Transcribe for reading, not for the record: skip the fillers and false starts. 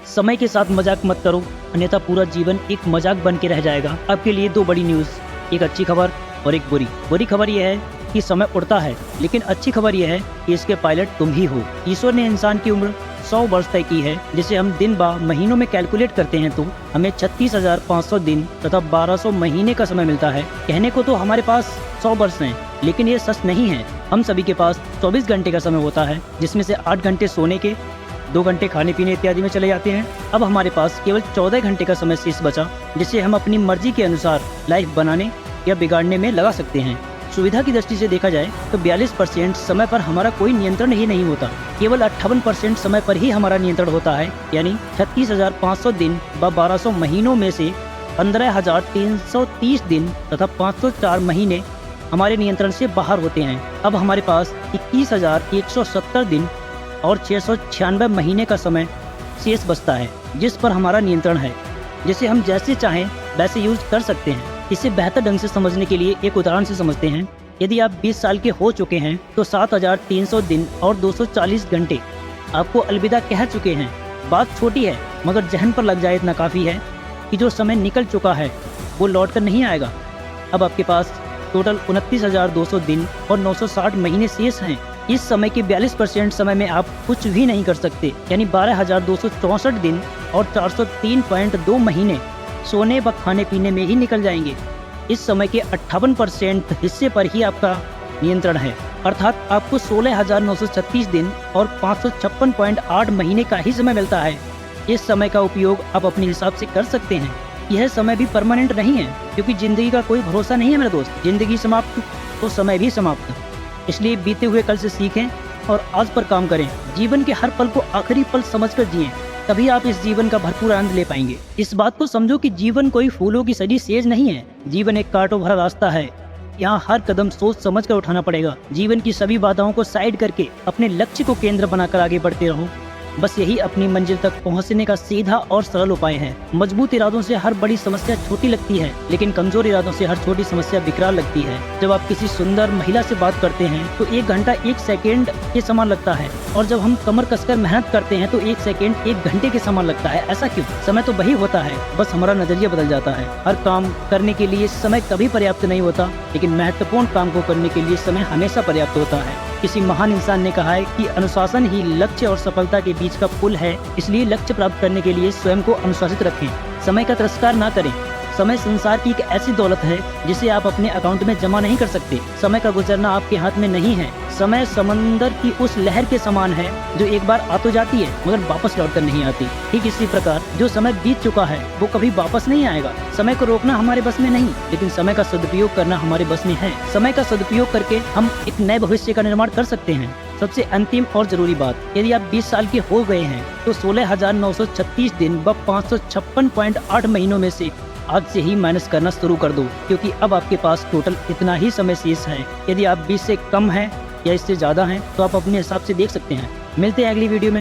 समय के साथ मजाक मत करो, अन्यथा पूरा जीवन एक मजाक बन के रह जाएगा। आपके लिए दो बड़ी न्यूज़, एक अच्छी खबर और एक बुरी। बुरी खबर यह है कि समय उड़ता है, लेकिन अच्छी खबर यह है कि इसके पायलट तुम ही हो। ईश्वर ने इंसान की उम्र 100 वर्ष तय की है, जिसे हम दिन बा महीनों में कैलकुलेट करते हैं तो हमें 36,500 दिन तथा 1200 महीने का समय मिलता है। कहने को तो हमारे पास 100 वर्ष हैं, लेकिन ये सच नहीं है। हम सभी के पास 24 घंटे का समय होता है, जिसमें से 8 घंटे सोने के, 2 घंटे खाने पीने इत्यादि में चले जाते हैं। अब हमारे पास केवल 14 घंटे का समय शेष बचा, जिसे हम अपनी मर्जी के अनुसार लाइफ बनाने या बिगाड़ने में लगा सकते हैं। सुविधा की दृष्टि से देखा जाए तो 42% समय पर हमारा कोई नियंत्रण ही नहीं होता। केवल 58% समय पर ही हमारा नियंत्रण होता है, यानी 36,500 दिन व 1200 महीनों में से 15,330 दिन तथा 504 महीने हमारे नियंत्रण से बाहर होते हैं। अब हमारे पास 21,170 दिन और 696 महीने का समय शेष बचता है, जिस पर हमारा नियंत्रण है, जिसे हम जैसे चाहें वैसे यूज कर सकते हैं। इसे बेहतर ढंग से समझने के लिए एक उदाहरण से समझते हैं। यदि आप 20 साल के हो चुके हैं तो 7,300 दिन और 240 घंटे आपको अलविदा कह चुके हैं। बात छोटी है, मगर जहन पर लग जाए इतना काफ़ी है कि जो समय निकल चुका है वो लौट कर नहीं आएगा। अब आपके पास टोटल 29,200 दिन और 960 महीने शेष हैं। इस समय के 42% समय में आप कुछ भी नहीं कर सकते, यानी 12,264 दिन और 403.2 महीने सोने व खाने पीने में ही निकल जाएंगे। इस समय के 58% हिस्से पर ही आपका नियंत्रण है, अर्थात आपको 16,936 दिन और 556.8 महीने का ही समय मिलता है। इस समय का उपयोग आप अपने हिसाब से कर सकते हैं। यह समय भी परमानेंट नहीं है, क्योंकि जिंदगी का कोई भरोसा नहीं है मेरे दोस्त। जिंदगी समाप्त तो समय भी समाप्त। इसलिए बीते हुए कल से सीखें और आज पर काम करें। जीवन के हर पल को आखिरी पल समझकर जिएं, तभी आप इस जीवन का भरपूर आनंद ले पाएंगे। इस बात को समझो कि जीवन कोई फूलों की सजी सेज नहीं है। जीवन एक कांटों भरा रास्ता है। यहाँ हर कदम सोच समझ कर उठाना पड़ेगा। जीवन की सभी बाधाओं को साइड करके अपने लक्ष्य को केंद्र बनाकर आगे बढ़ते रहो। बस यही अपनी मंजिल तक पहुँचने का सीधा और सरल उपाय है। मजबूत इरादों से हर बड़ी समस्या छोटी लगती है, लेकिन कमजोर इरादों से हर छोटी समस्या विकराल लगती है। जब आप किसी सुंदर महिला से बात करते हैं तो 1 घंटा 1 सेकेंड के समान लगता है, और जब हम कमर कसकर मेहनत करते हैं तो 1 सेकेंड 1 घंटे के समान लगता है। ऐसा क्यों? समय तो वही होता है, बस हमारा नजरिया बदल जाता है। हर काम करने के लिए समय कभी पर्याप्त नहीं होता, लेकिन महत्वपूर्ण काम को करने के लिए समय हमेशा पर्याप्त होता है। किसी महान इंसान ने कहा है कि अनुशासन ही लक्ष्य और सफलता के बीच का पुल है। इसलिए लक्ष्य प्राप्त करने के लिए स्वयं को अनुशासित रखें। समय का तिरस्कार ना करें। समय संसार की एक ऐसी दौलत है जिसे आप अपने अकाउंट में जमा नहीं कर सकते। समय का गुजरना आपके हाथ में नहीं है। समय समंदर की उस लहर के समान है जो एक बार आ तो जाती है मगर वापस लौट कर नहीं आती। ठीक इसी प्रकार जो समय बीत चुका है वो कभी वापस नहीं आएगा। समय को रोकना हमारे बस में नहीं, लेकिन समय का सदुपयोग करना हमारे बस में है। समय का सदुपयोग करके हम एक नए भविष्य का निर्माण कर सकते हैं। सबसे अंतिम और जरूरी बात, यदि आप 20 साल के हो गए हैं तो 16,936 दिन व 556.8 महीनों में से आज से ही माइनस करना शुरू कर दो, क्योंकि अब आपके पास टोटल इतना ही समय शेष है। यदि आप 20 से कम हैं या इससे ज़्यादा हैं तो आप अपने हिसाब से देख सकते हैं। मिलते हैं अगली वीडियो में।